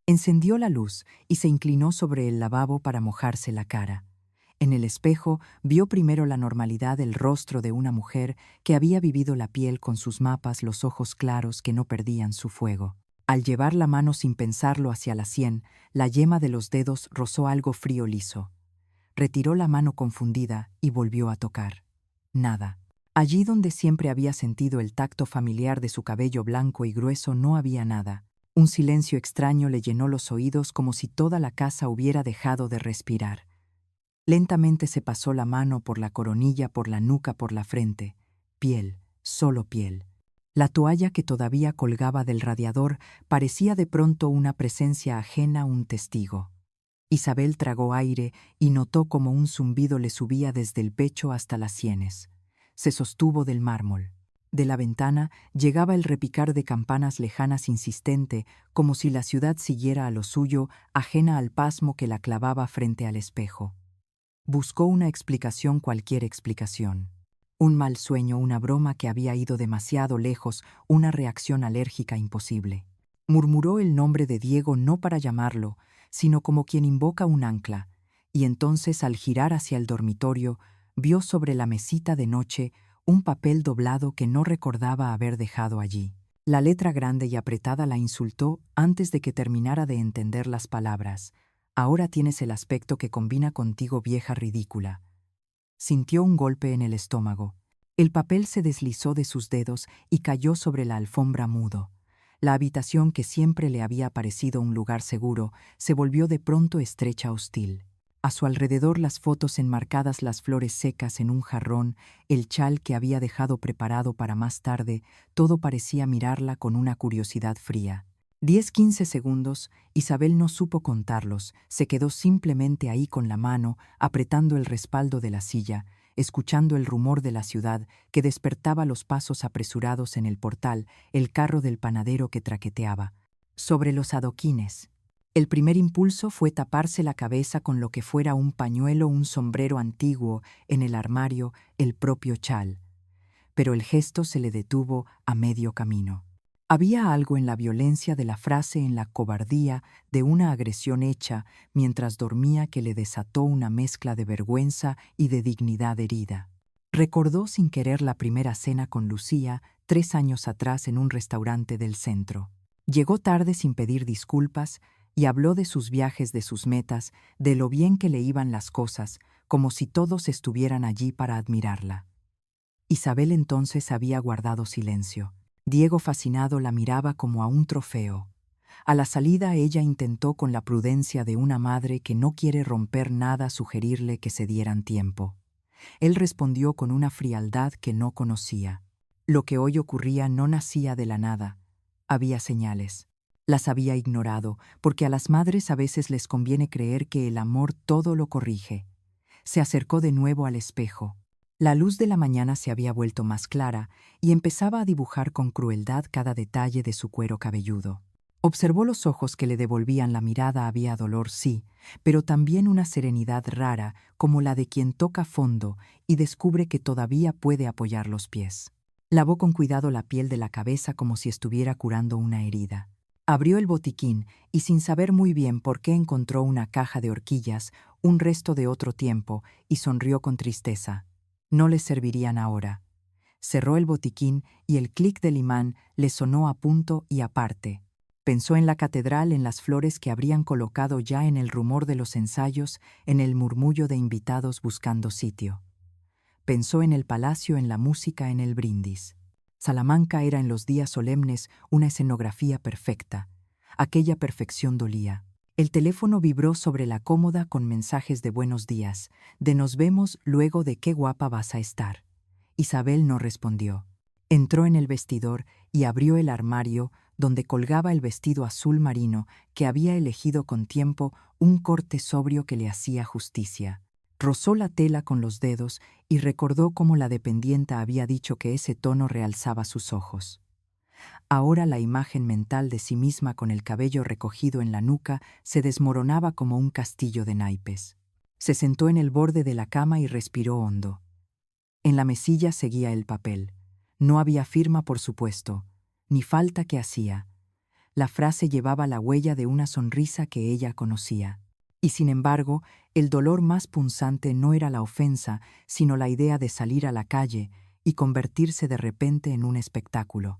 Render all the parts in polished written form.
Encendió la luz y se inclinó sobre el lavabo para mojarse la cara. En el espejo vio primero la normalidad del rostro de una mujer que había vivido la piel con sus mapas, los ojos claros que no perdían su fuego. Al llevar la mano sin pensarlo hacia la sien, la yema de los dedos rozó algo frío liso. Retiró la mano confundida y volvió a tocar. Nada. Allí donde siempre había sentido el tacto familiar de su cabello blanco y grueso no había nada. Un silencio extraño le llenó los oídos como si toda la casa hubiera dejado de respirar. Lentamente se pasó la mano por la coronilla, por la nuca, por la frente. Piel, solo piel. La toalla que todavía colgaba del radiador parecía de pronto una presencia ajena, un testigo. Isabel tragó aire y notó como un zumbido le subía desde el pecho hasta las sienes. Se sostuvo del mármol. De la ventana llegaba el repicar de campanas lejanas insistente, como si la ciudad siguiera a lo suyo, ajena al pasmo que la clavaba frente al espejo. Buscó una explicación, cualquier explicación. Un mal sueño, una broma que había ido demasiado lejos, una reacción alérgica imposible. Murmuró el nombre de Diego no para llamarlo, sino como quien invoca un ancla, y entonces al girar hacia el dormitorio, vio sobre la mesita de noche un papel doblado que no recordaba haber dejado allí. La letra grande y apretada la insultó antes de que terminara de entender las palabras. Ahora tienes el aspecto que combina contigo, vieja ridícula. Sintió un golpe en el estómago. El papel se deslizó de sus dedos y cayó sobre la alfombra mudo. La habitación, que siempre le había parecido un lugar seguro, se volvió de pronto estrecha, hostil. A su alrededor las fotos enmarcadas, las flores secas en un jarrón, el chal que había dejado preparado para más tarde, todo parecía mirarla con una curiosidad fría. 10-15 segundos, Isabel no supo contarlos, se quedó simplemente ahí con la mano, apretando el respaldo de la silla, escuchando el rumor de la ciudad que despertaba los pasos apresurados en el portal, el carro del panadero que traqueteaba. Sobre los adoquines. El primer impulso fue taparse la cabeza con lo que fuera un pañuelo, un sombrero antiguo, en el armario, el propio chal. Pero el gesto se le detuvo a medio camino. Había algo en la violencia de la frase, en la cobardía de una agresión hecha mientras dormía, que le desató una mezcla de vergüenza y de dignidad herida. Recordó sin querer la primera cena con Lucía 3 años atrás en un restaurante del centro. Llegó tarde sin pedir disculpas y habló de sus viajes, de sus metas, de lo bien que le iban las cosas, como si todos estuvieran allí para admirarla. Isabel entonces había guardado silencio. Diego, fascinado, la miraba como a un trofeo. A la salida ella intentó, con la prudencia de una madre que no quiere romper nada, sugerirle que se dieran tiempo. Él respondió con una frialdad que no conocía. Lo que hoy ocurría no nacía de la nada. Había señales. Las había ignorado, porque a las madres a veces les conviene creer que el amor todo lo corrige. Se acercó de nuevo al espejo. La luz de la mañana se había vuelto más clara y empezaba a dibujar con crueldad cada detalle de su cuero cabelludo. Observó los ojos que le devolvían la mirada. Había dolor, sí, pero también una serenidad rara, como la de quien toca fondo y descubre que todavía puede apoyar los pies. Lavó con cuidado la piel de la cabeza como si estuviera curando una herida. Abrió el botiquín y, sin saber muy bien por qué, encontró una caja de horquillas, un resto de otro tiempo, y sonrió con tristeza. No le servirían ahora. Cerró el botiquín y el clic del imán le sonó a punto y aparte. Pensó en la catedral, en las flores que habrían colocado ya, en el rumor de los ensayos, en el murmullo de invitados buscando sitio. Pensó en el palacio, en la música, en el brindis. Salamanca era en los días solemnes una escenografía perfecta. Aquella perfección dolía. El teléfono vibró sobre la cómoda con mensajes de buenos días, de nos vemos luego, de qué guapa vas a estar. Isabel no respondió. Entró en el vestidor y abrió el armario donde colgaba el vestido azul marino que había elegido con tiempo, un corte sobrio que le hacía justicia. Rozó la tela con los dedos y recordó cómo la dependienta había dicho que ese tono realzaba sus ojos. Ahora la imagen mental de sí misma con el cabello recogido en la nuca se desmoronaba como un castillo de naipes. Se sentó en el borde de la cama y respiró hondo. En la mesilla seguía el papel. No había firma, por supuesto, ni falta que hacía. La frase llevaba la huella de una sonrisa que ella conocía. Y sin embargo, el dolor más punzante no era la ofensa, sino la idea de salir a la calle y convertirse de repente en un espectáculo.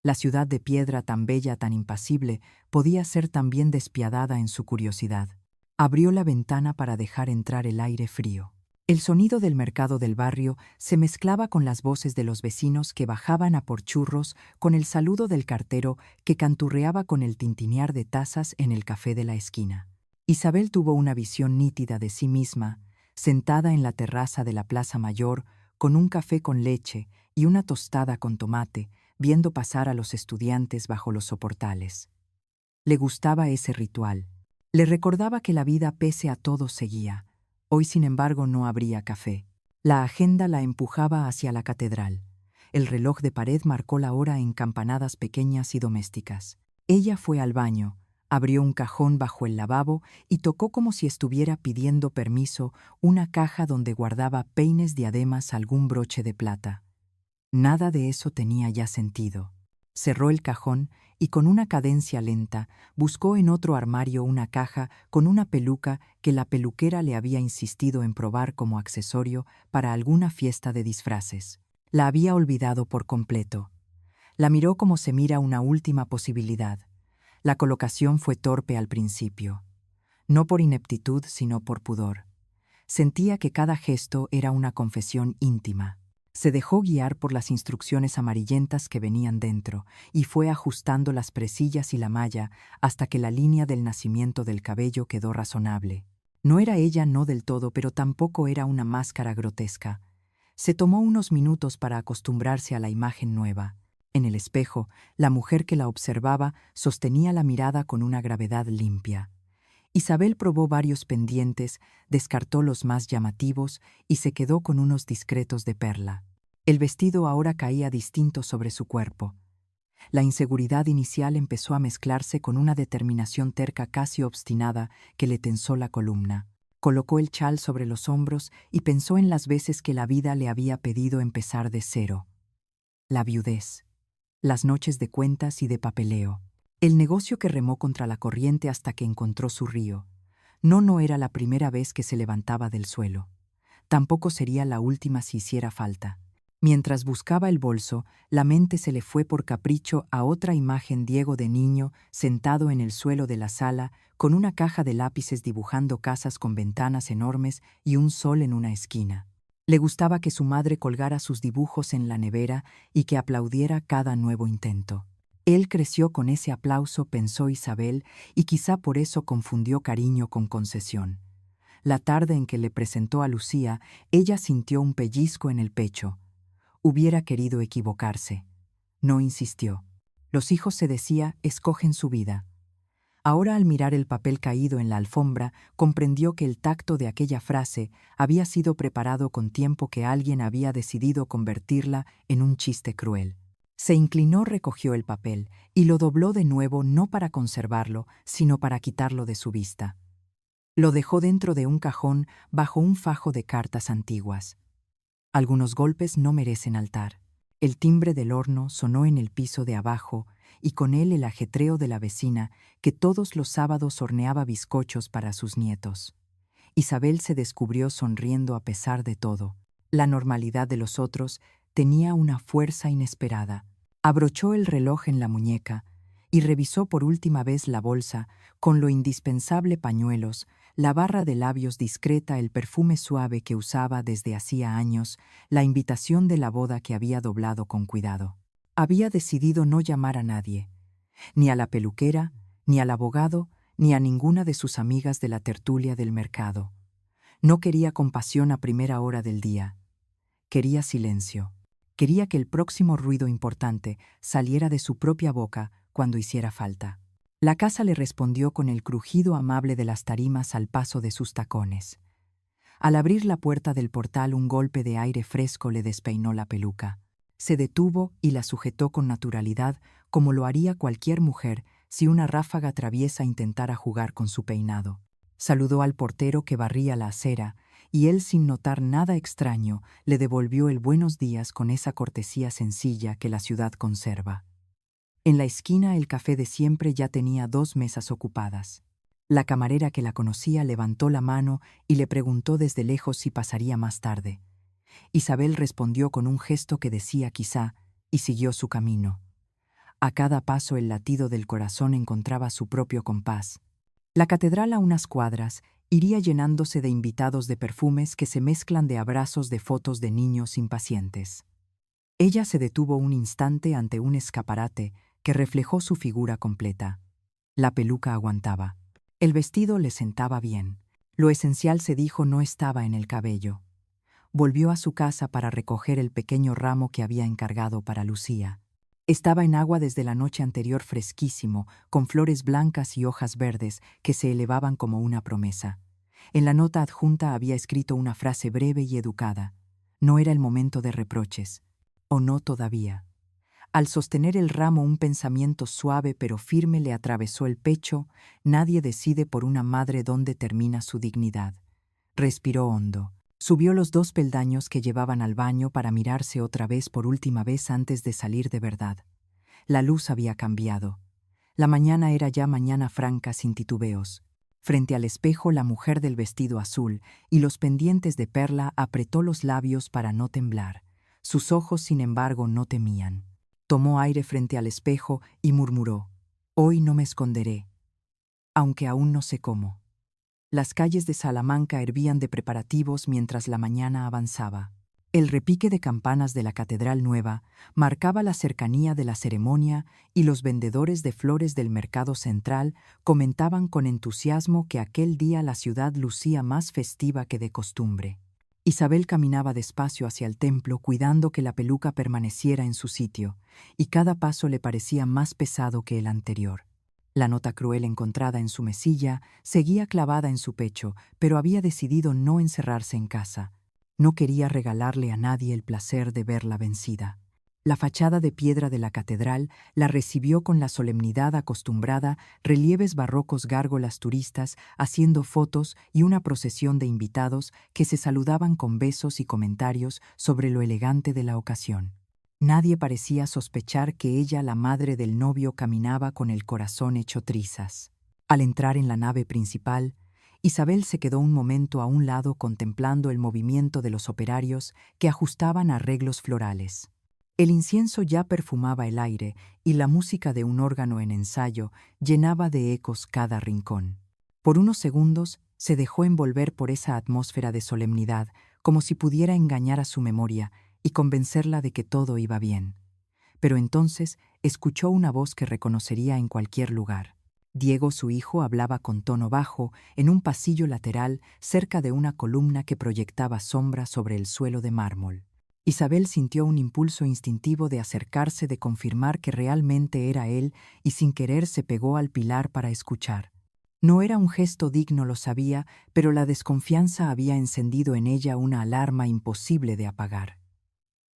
La ciudad de piedra tan bella, tan impasible, podía ser también despiadada en su curiosidad. Abrió la ventana para dejar entrar el aire frío. El sonido del mercado del barrio se mezclaba con las voces de los vecinos que bajaban a por churros, con el saludo del cartero que canturreaba con el tintinear de tazas en el café de la esquina. Isabel tuvo una visión nítida de sí misma, sentada en la terraza de la Plaza Mayor, con un café con leche y una tostada con tomate, viendo pasar a los estudiantes bajo los soportales. Le gustaba ese ritual. Le recordaba que la vida pese a todo seguía. Hoy, sin embargo, no habría café. La agenda la empujaba hacia la catedral. El reloj de pared marcó la hora en campanadas pequeñas y domésticas. Ella fue al baño, abrió un cajón bajo el lavabo y tocó como si estuviera pidiendo permiso una caja donde guardaba peines, diademas, algún broche de plata. Nada de eso tenía ya sentido. Cerró el cajón y con una cadencia lenta buscó en otro armario una caja con una peluca que la peluquera le había insistido en probar como accesorio para alguna fiesta de disfraces. La había olvidado por completo. La miró como se mira una última posibilidad. La colocación fue torpe al principio. No por ineptitud, sino por pudor. Sentía que cada gesto era una confesión íntima. Se dejó guiar por las instrucciones amarillentas que venían dentro y fue ajustando las presillas y la malla hasta que la línea del nacimiento del cabello quedó razonable. No era ella, no del todo, pero tampoco era una máscara grotesca. Se tomó unos minutos para acostumbrarse a la imagen nueva. En el espejo, la mujer que la observaba sostenía la mirada con una gravedad limpia. Isabel probó varios pendientes, descartó los más llamativos y se quedó con unos discretos de perla. El vestido ahora caía distinto sobre su cuerpo. La inseguridad inicial empezó a mezclarse con una determinación terca casi obstinada que le tensó la columna. Colocó el chal sobre los hombros y pensó en las veces que la vida le había pedido empezar de cero. La viudez, las noches de cuentas y de papeleo. El negocio que remó contra la corriente hasta que encontró su río. No era la primera vez que se levantaba del suelo. Tampoco sería la última si hiciera falta. Mientras buscaba el bolso, la mente se le fue por capricho a otra imagen Diego de niño, sentado en el suelo de la sala, con una caja de lápices dibujando casas con ventanas enormes y un sol en una esquina. Le gustaba que su madre colgara sus dibujos en la nevera y que aplaudiera cada nuevo intento. Él creció con ese aplauso, pensó Isabel, y quizá por eso confundió cariño con concesión. La tarde en que le presentó a Lucía, ella sintió un pellizco en el pecho. Hubiera querido equivocarse. No insistió. Los hijos, se decía, escogen su vida. Ahora, al mirar el papel caído en la alfombra, comprendió que el tacto de aquella frase había sido preparado con tiempo, que alguien había decidido convertirla en un chiste cruel. Se inclinó, recogió el papel y lo dobló de nuevo, no para conservarlo, sino para quitarlo de su vista. Lo dejó dentro de un cajón bajo un fajo de cartas antiguas. Algunos golpes no merecen altar. El timbre del horno sonó en el piso de abajo y con él el ajetreo de la vecina que todos los sábados horneaba bizcochos para sus nietos. Isabel se descubrió sonriendo a pesar de todo. La normalidad de los otros tenía una fuerza inesperada. Abrochó el reloj en la muñeca y revisó por última vez la bolsa con lo indispensable: pañuelos, la barra de labios discreta, el perfume suave que usaba desde hacía años, la invitación de la boda que había doblado con cuidado. Había decidido no llamar a nadie, ni a la peluquera, ni al abogado, ni a ninguna de sus amigas de la tertulia del mercado. No quería compasión a primera hora del día. Quería silencio. Quería que el próximo ruido importante saliera de su propia boca cuando hiciera falta. La casa le respondió con el crujido amable de las tarimas al paso de sus tacones. Al abrir la puerta del portal, un golpe de aire fresco le despeinó la peluca. Se detuvo y la sujetó con naturalidad, como lo haría cualquier mujer si una ráfaga traviesa intentara jugar con su peinado. Saludó al portero que barría la acera, y él, sin notar nada extraño, le devolvió el buenos días con esa cortesía sencilla que la ciudad conserva. En la esquina el café de siempre ya tenía 2 mesas ocupadas. La camarera que la conocía levantó la mano y le preguntó desde lejos si pasaría más tarde. Isabel respondió con un gesto que decía quizá, y siguió su camino. A cada paso el latido del corazón encontraba su propio compás. La catedral a unas cuadras iría llenándose de invitados de perfumes que se mezclan de abrazos de fotos de niños impacientes. Ella se detuvo un instante ante un escaparate que reflejó su figura completa. La peluca aguantaba. El vestido le sentaba bien. Lo esencial, se dijo, no estaba en el cabello. Volvió a su casa para recoger el pequeño ramo que había encargado para Lucía. Estaba en agua desde la noche anterior, fresquísimo, con flores blancas y hojas verdes que se elevaban como una promesa. En la nota adjunta había escrito una frase breve y educada. No era el momento de reproches. O no todavía. Al sostener el ramo un pensamiento suave pero firme le atravesó el pecho. Nadie decide por una madre dónde termina su dignidad. Respiró hondo. Subió los 2 peldaños que llevaban al baño para mirarse otra vez por última vez antes de salir de verdad. La luz había cambiado. La mañana era ya mañana franca, sin titubeos. Frente al espejo, la mujer del vestido azul y los pendientes de perla apretó los labios para no temblar. Sus ojos, sin embargo, no temían. Tomó aire frente al espejo y murmuró: «Hoy no me esconderé, aunque aún no sé cómo». Las calles de Salamanca hervían de preparativos mientras la mañana avanzaba. El repique de campanas de la Catedral Nueva marcaba la cercanía de la ceremonia y los vendedores de flores del mercado central comentaban con entusiasmo que aquel día la ciudad lucía más festiva que de costumbre. Isabel caminaba despacio hacia el templo, cuidando que la peluca permaneciera en su sitio, y cada paso le parecía más pesado que el anterior. La nota cruel encontrada en su mesilla seguía clavada en su pecho, pero había decidido no encerrarse en casa. No quería regalarle a nadie el placer de verla vencida. La fachada de piedra de la catedral la recibió con la solemnidad acostumbrada, relieves barrocos, gárgolas turistas haciendo fotos y una procesión de invitados que se saludaban con besos y comentarios sobre lo elegante de la ocasión. Nadie parecía sospechar que ella, la madre del novio, caminaba con el corazón hecho trizas. Al entrar en la nave principal, Isabel se quedó un momento a un lado contemplando el movimiento de los operarios que ajustaban arreglos florales. El incienso ya perfumaba el aire y la música de un órgano en ensayo llenaba de ecos cada rincón. Por unos segundos se dejó envolver por esa atmósfera de solemnidad, como si pudiera engañar a su memoria y convencerla de que todo iba bien. Pero entonces escuchó una voz que reconocería en cualquier lugar. Diego, su hijo, hablaba con tono bajo en un pasillo lateral cerca de una columna que proyectaba sombra sobre el suelo de mármol. Isabel sintió un impulso instintivo de acercarse, de confirmar que realmente era él, y sin querer se pegó al pilar para escuchar. No era un gesto digno, lo sabía, pero la desconfianza había encendido en ella una alarma imposible de apagar.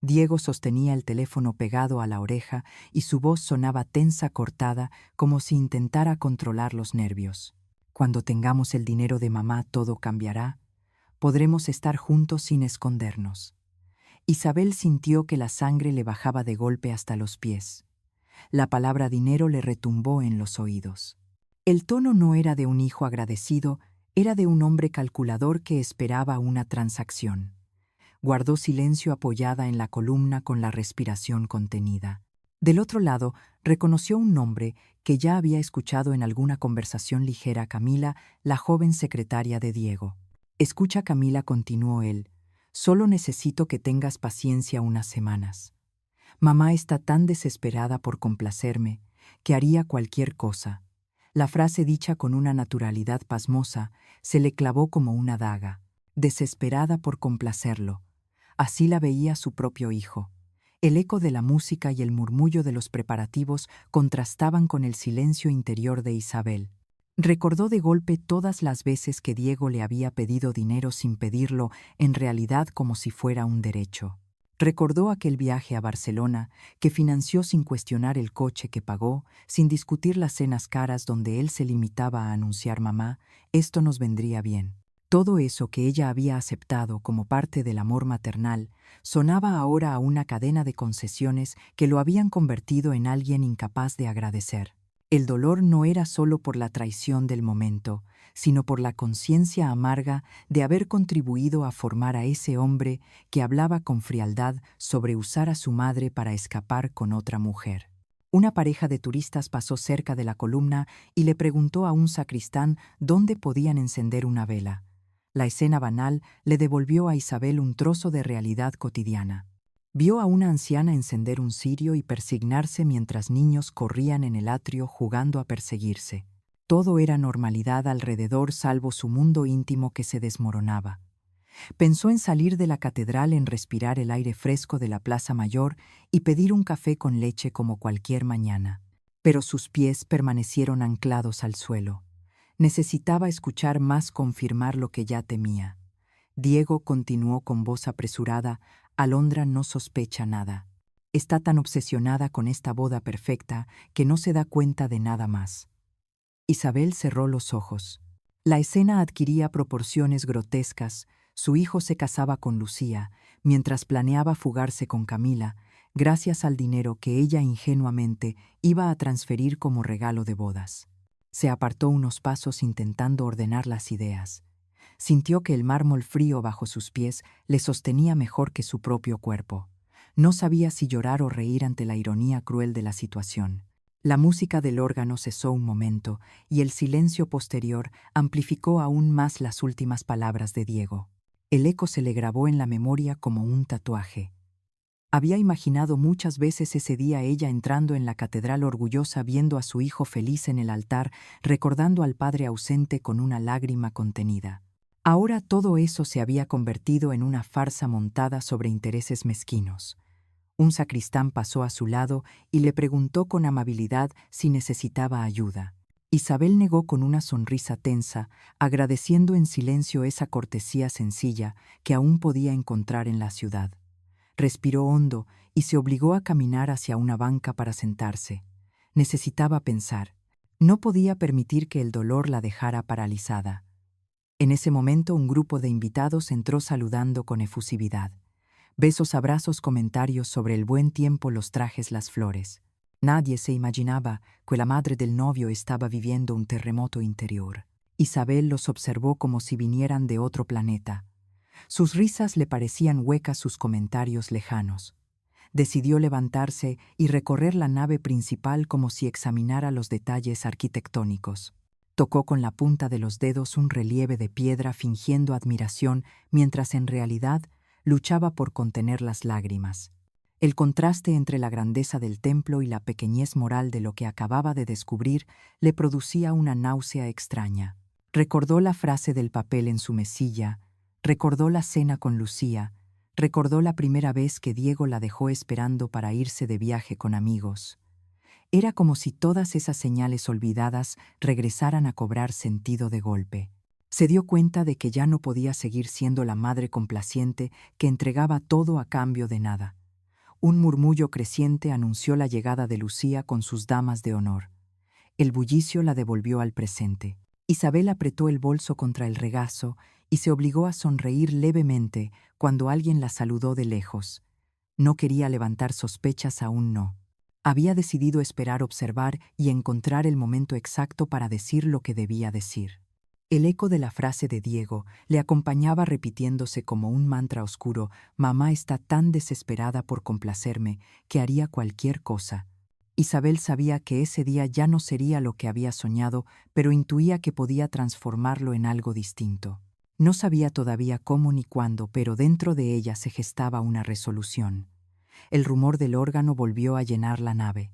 Diego sostenía el teléfono pegado a la oreja y su voz sonaba tensa, cortada, como si intentara controlar los nervios. «Cuando tengamos el dinero de mamá todo cambiará. Podremos estar juntos sin escondernos». Isabel sintió que la sangre le bajaba de golpe hasta los pies. La palabra dinero le retumbó en los oídos. El tono no era de un hijo agradecido, era de un hombre calculador que esperaba una transacción. Guardó silencio apoyada en la columna con la respiración contenida. Del otro lado, reconoció un nombre que ya había escuchado en alguna conversación ligera: Camila, la joven secretaria de Diego. «Escucha, Camila», continuó él, «solo necesito que tengas paciencia unas semanas. Mamá está tan desesperada por complacerme que haría cualquier cosa». La frase, dicha con una naturalidad pasmosa, se le clavó como una daga. Desesperada por complacerlo. Así la veía su propio hijo. El eco de la música y el murmullo de los preparativos contrastaban con el silencio interior de Isabel. Recordó de golpe todas las veces que Diego le había pedido dinero sin pedirlo, en realidad como si fuera un derecho. Recordó aquel viaje a Barcelona que financió sin cuestionar, el coche que pagó, sin discutir las cenas caras donde él se limitaba a anunciar: «Mamá, esto nos vendría bien». Todo eso que ella había aceptado como parte del amor maternal sonaba ahora a una cadena de concesiones que lo habían convertido en alguien incapaz de agradecer. El dolor no era solo por la traición del momento, sino por la conciencia amarga de haber contribuido a formar a ese hombre que hablaba con frialdad sobre usar a su madre para escapar con otra mujer. Una pareja de turistas pasó cerca de la columna y le preguntó a un sacristán dónde podían encender una vela. La escena banal le devolvió a Isabel un trozo de realidad cotidiana. Vio a una anciana encender un cirio y persignarse mientras niños corrían en el atrio jugando a perseguirse. Todo era normalidad alrededor salvo su mundo íntimo que se desmoronaba. Pensó en salir de la catedral, en respirar el aire fresco de la Plaza Mayor y pedir un café con leche como cualquier mañana. Pero sus pies permanecieron anclados al suelo. Necesitaba escuchar más, confirmar lo que ya temía. Diego continuó con voz apresurada: Alondra no sospecha nada. Está tan obsesionada con esta boda perfecta que no se da cuenta de nada más. Isabel cerró los ojos. La escena adquiría proporciones grotescas. Su hijo se casaba con Lucía, mientras planeaba fugarse con Camila, gracias al dinero que ella ingenuamente iba a transferir como regalo de bodas. Se apartó unos pasos intentando ordenar las ideas. Sintió que el mármol frío bajo sus pies le sostenía mejor que su propio cuerpo. No sabía si llorar o reír ante la ironía cruel de la situación. La música del órgano cesó un momento y el silencio posterior amplificó aún más las últimas palabras de Diego. El eco se le grabó en la memoria como un tatuaje. Había imaginado muchas veces ese día ella entrando en la catedral orgullosa, viendo a su hijo feliz en el altar, recordando al padre ausente con una lágrima contenida. Ahora todo eso se había convertido en una farsa montada sobre intereses mezquinos. Un sacristán pasó a su lado y le preguntó con amabilidad si necesitaba ayuda. Isabel negó con una sonrisa tensa, agradeciendo en silencio esa cortesía sencilla que aún podía encontrar en la ciudad. Respiró hondo y se obligó a caminar hacia una banca para sentarse. Necesitaba pensar. No podía permitir que el dolor la dejara paralizada. En ese momento un grupo de invitados entró saludando con efusividad. Besos, abrazos, comentarios sobre el buen tiempo, los trajes, las flores. Nadie se imaginaba que la madre del novio estaba viviendo un terremoto interior. Isabel los observó como si vinieran de otro planeta. Sus risas le parecían huecas, sus comentarios lejanos. Decidió levantarse y recorrer la nave principal como si examinara los detalles arquitectónicos. Tocó con la punta de los dedos un relieve de piedra fingiendo admiración, mientras en realidad luchaba por contener las lágrimas. El contraste entre la grandeza del templo y la pequeñez moral de lo que acababa de descubrir le producía una náusea extraña. Recordó la frase del papel en su mesilla, recordó la cena con Lucía, recordó la primera vez que Diego la dejó esperando para irse de viaje con amigos. Era como si todas esas señales olvidadas regresaran a cobrar sentido de golpe. Se dio cuenta de que ya no podía seguir siendo la madre complaciente que entregaba todo a cambio de nada. Un murmullo creciente anunció la llegada de Lucía con sus damas de honor. El bullicio la devolvió al presente. Isabel apretó el bolso contra el regazo y se obligó a sonreír levemente cuando alguien la saludó de lejos. No quería levantar sospechas, aún no. Había decidido esperar, observar y encontrar el momento exacto para decir lo que debía decir. El eco de la frase de Diego le acompañaba repitiéndose como un mantra oscuro: «Mamá está tan desesperada por complacerme que haría cualquier cosa». Isabel sabía que ese día ya no sería lo que había soñado, pero intuía que podía transformarlo en algo distinto. No sabía todavía cómo ni cuándo, pero dentro de ella se gestaba una resolución. El rumor del órgano volvió a llenar la nave.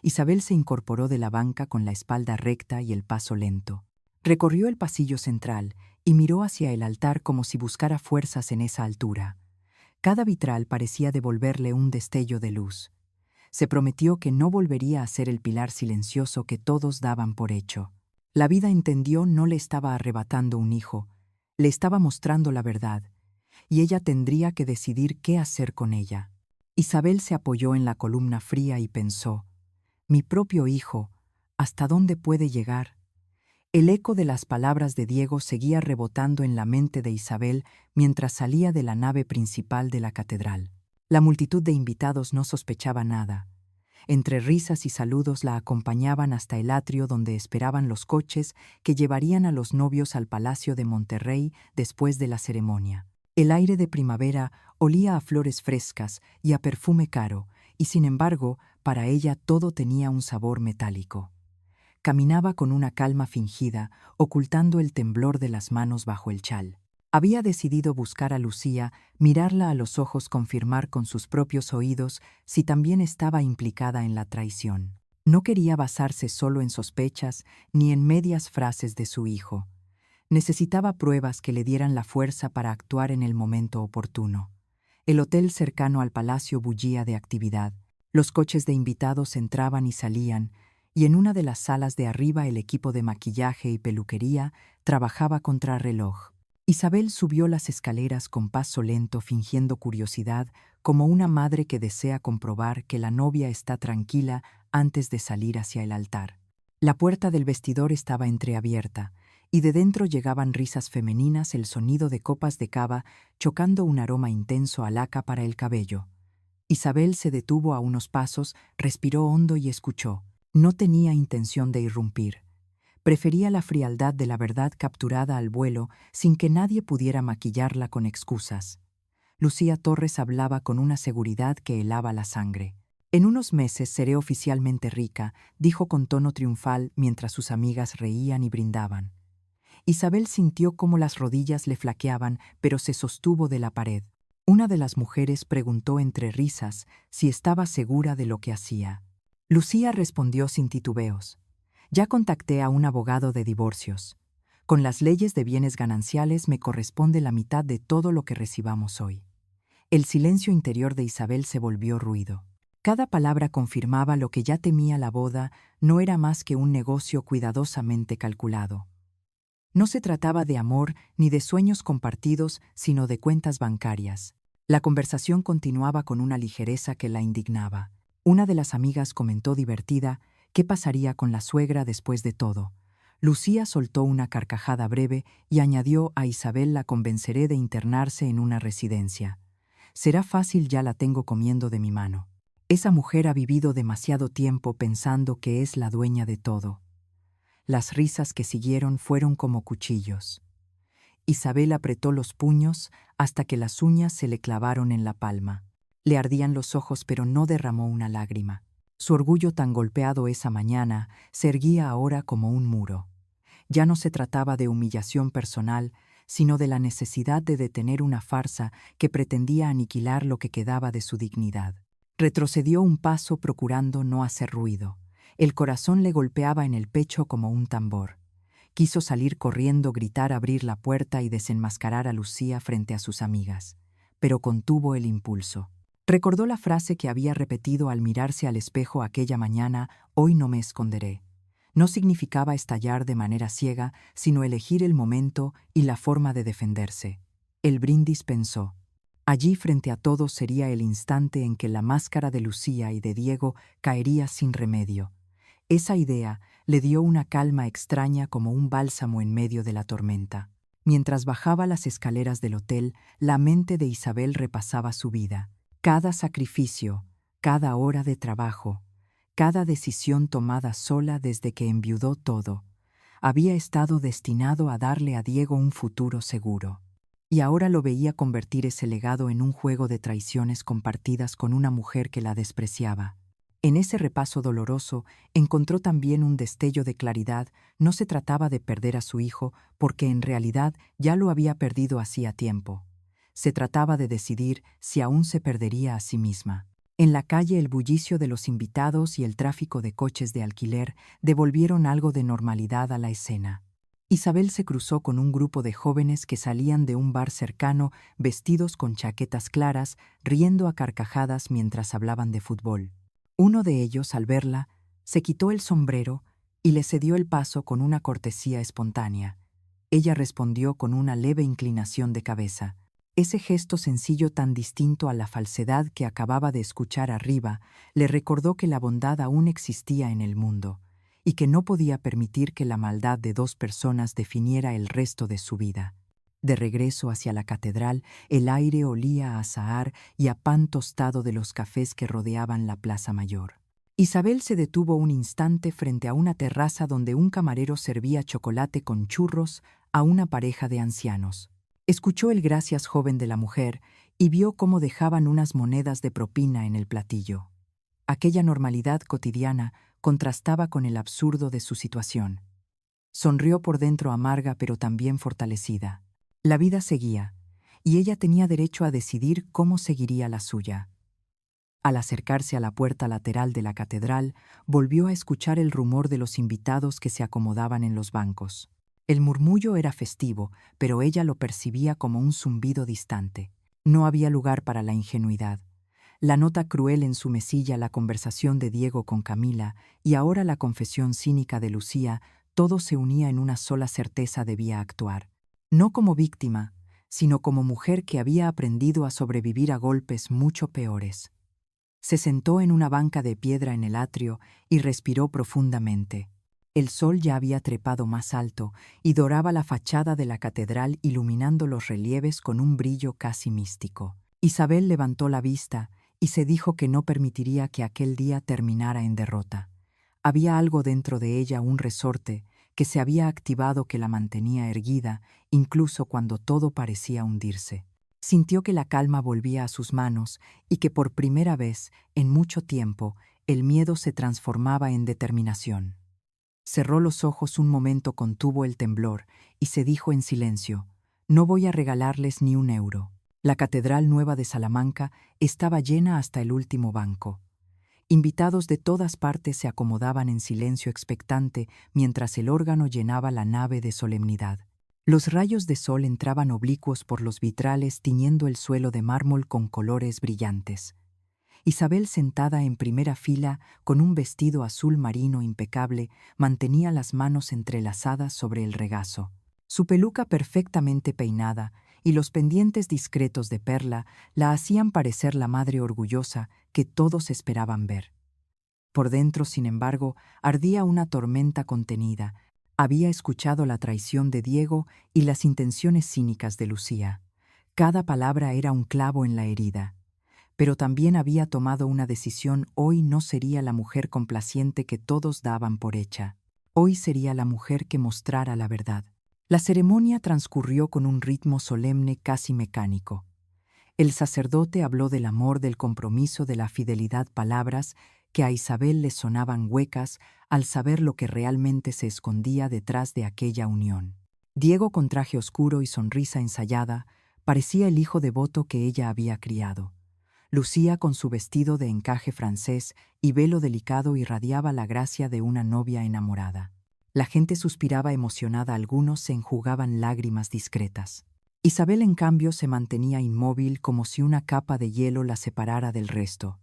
Isabel se incorporó de la banca con la espalda recta y el paso lento. Recorrió el pasillo central y miró hacia el altar como si buscara fuerzas en esa altura. Cada vitral parecía devolverle un destello de luz. Se prometió que no volvería a ser el pilar silencioso que todos daban por hecho. La vida, entendió, no le estaba arrebatando un hijo, le estaba mostrando la verdad, y ella tendría que decidir qué hacer con ella. Isabel se apoyó en la columna fría y pensó: mi propio hijo, ¿hasta dónde puede llegar? El eco de las palabras de Diego seguía rebotando en la mente de Isabel mientras salía de la nave principal de la catedral. La multitud de invitados no sospechaba nada. Entre risas y saludos la acompañaban hasta el atrio donde esperaban los coches que llevarían a los novios al Palacio de Monterrey después de la ceremonia. El aire de primavera olía a flores frescas y a perfume caro, y sin embargo, para ella todo tenía un sabor metálico. Caminaba con una calma fingida, ocultando el temblor de las manos bajo el chal. Había decidido buscar a Lucía, mirarla a los ojos, confirmar con sus propios oídos si también estaba implicada en la traición. No quería basarse solo en sospechas ni en medias frases de su hijo. Necesitaba pruebas que le dieran la fuerza para actuar en el momento oportuno. El hotel cercano al palacio bullía de actividad. Los coches de invitados entraban y salían, y en una de las salas de arriba el equipo de maquillaje y peluquería trabajaba contrarreloj. Isabel subió las escaleras con paso lento, fingiendo curiosidad, como una madre que desea comprobar que la novia está tranquila antes de salir hacia el altar. La puerta del vestidor estaba entreabierta, y de dentro llegaban risas femeninas, el sonido de copas de cava chocando un aroma intenso a laca para el cabello. Isabel se detuvo a unos pasos, respiró hondo y escuchó. No tenía intención de irrumpir. Prefería la frialdad de la verdad capturada al vuelo sin que nadie pudiera maquillarla con excusas. Lucía Torres hablaba con una seguridad que helaba la sangre. En unos meses seré oficialmente rica, dijo con tono triunfal mientras sus amigas reían y brindaban. Isabel sintió cómo las rodillas le flaqueaban, pero se sostuvo de la pared. Una de las mujeres preguntó entre risas si estaba segura de lo que hacía. Lucía respondió sin titubeos. Ya contacté a un abogado de divorcios. Con las leyes de bienes gananciales me corresponde la mitad de todo lo que recibamos hoy. El silencio interior de Isabel se volvió ruido. Cada palabra confirmaba lo que ya temía: la boda no era más que un negocio cuidadosamente calculado. No se trataba de amor ni de sueños compartidos, sino de cuentas bancarias. La conversación continuaba con una ligereza que la indignaba. Una de las amigas comentó divertida: ¿qué pasaría con la suegra después de todo? Lucía soltó una carcajada breve y añadió: a Isabel la convenceré de internarse en una residencia. Será fácil, ya la tengo comiendo de mi mano. Esa mujer ha vivido demasiado tiempo pensando que es la dueña de todo. Las risas que siguieron fueron como cuchillos. Isabel apretó los puños hasta que las uñas se le clavaron en la palma. Le ardían los ojos, pero no derramó una lágrima. Su orgullo, tan golpeado esa mañana, se erguía ahora como un muro. Ya no se trataba de humillación personal, sino de la necesidad de detener una farsa que pretendía aniquilar lo que quedaba de su dignidad. Retrocedió un paso procurando no hacer ruido. El corazón le golpeaba en el pecho como un tambor. Quiso salir corriendo, gritar, abrir la puerta y desenmascarar a Lucía frente a sus amigas, pero contuvo el impulso. Recordó la frase que había repetido al mirarse al espejo aquella mañana: hoy no me esconderé. No significaba estallar de manera ciega, sino elegir el momento y la forma de defenderse. El brindis, pensó. Allí frente a todos sería el instante en que la máscara de Lucía y de Diego caería sin remedio. Esa idea le dio una calma extraña, como un bálsamo en medio de la tormenta. Mientras bajaba las escaleras del hotel, la mente de Isabel repasaba su vida. Cada sacrificio, cada hora de trabajo, cada decisión tomada sola desde que enviudó, todo había estado destinado a darle a Diego un futuro seguro. Y ahora lo veía convertir ese legado en un juego de traiciones compartidas con una mujer que la despreciaba. En ese repaso doloroso encontró también un destello de claridad. No se trataba de perder a su hijo, porque en realidad ya lo había perdido hacía tiempo. Se trataba de decidir si aún se perdería a sí misma. En la calle, el bullicio de los invitados y el tráfico de coches de alquiler devolvieron algo de normalidad a la escena. Isabel se cruzó con un grupo de jóvenes que salían de un bar cercano, vestidos con chaquetas claras, riendo a carcajadas mientras hablaban de fútbol. Uno de ellos, al verla, se quitó el sombrero y le cedió el paso con una cortesía espontánea. Ella respondió con una leve inclinación de cabeza. Ese gesto sencillo, tan distinto a la falsedad que acababa de escuchar arriba, le recordó que la bondad aún existía en el mundo, y que no podía permitir que la maldad de dos personas definiera el resto de su vida. De regreso hacia la catedral, el aire olía a azahar y a pan tostado de los cafés que rodeaban la plaza mayor. Isabel se detuvo un instante frente a una terraza donde un camarero servía chocolate con churros a una pareja de ancianos. Escuchó el gracias joven de la mujer y vio cómo dejaban unas monedas de propina en el platillo. Aquella normalidad cotidiana contrastaba con el absurdo de su situación. Sonrió por dentro amarga pero también fortalecida. La vida seguía, y ella tenía derecho a decidir cómo seguiría la suya. Al acercarse a la puerta lateral de la catedral, volvió a escuchar el rumor de los invitados que se acomodaban en los bancos. El murmullo era festivo, pero ella lo percibía como un zumbido distante. No había lugar para la ingenuidad. La nota cruel en su mesilla, la conversación de Diego con Camila y ahora la confesión cínica de Lucía, todo se unía en una sola certeza: debía actuar. No como víctima, sino como mujer que había aprendido a sobrevivir a golpes mucho peores. Se sentó en una banca de piedra en el atrio y respiró profundamente. El sol ya había trepado más alto y doraba la fachada de la catedral, iluminando los relieves con un brillo casi místico. Isabel levantó la vista y se dijo que no permitiría que aquel día terminara en derrota. Había algo dentro de ella, un resorte, que se había activado, que la mantenía erguida, incluso cuando todo parecía hundirse. Sintió que la calma volvía a sus manos y que por primera vez en mucho tiempo el miedo se transformaba en determinación. Cerró los ojos un momento, contuvo el temblor y se dijo en silencio: «No voy a regalarles ni un euro». La Catedral Nueva de Salamanca estaba llena hasta el último banco. Invitados de todas partes se acomodaban en silencio expectante mientras el órgano llenaba la nave de solemnidad. Los rayos de sol entraban oblicuos por los vitrales, tiñendo el suelo de mármol con colores brillantes. Isabel, sentada en primera fila, con un vestido azul marino impecable, mantenía las manos entrelazadas sobre el regazo. Su peluca perfectamente peinada y los pendientes discretos de perla la hacían parecer la madre orgullosa que todos esperaban ver. Por dentro, sin embargo, ardía una tormenta contenida. Había escuchado la traición de Diego y las intenciones cínicas de Lucía. Cada palabra era un clavo en la herida. Pero también había tomado una decisión: hoy no sería la mujer complaciente que todos daban por hecha. Hoy sería la mujer que mostrara la verdad. La ceremonia transcurrió con un ritmo solemne, casi mecánico. El sacerdote habló del amor, del compromiso, de la fidelidad, palabras que a Isabel le sonaban huecas al saber lo que realmente se escondía detrás de aquella unión. Diego, con traje oscuro y sonrisa ensayada, parecía el hijo devoto que ella había criado. Lucía, con su vestido de encaje francés y velo delicado, irradiaba la gracia de una novia enamorada. La gente suspiraba emocionada, algunos se enjugaban lágrimas discretas. Isabel, en cambio, se mantenía inmóvil, como si una capa de hielo la separara del resto.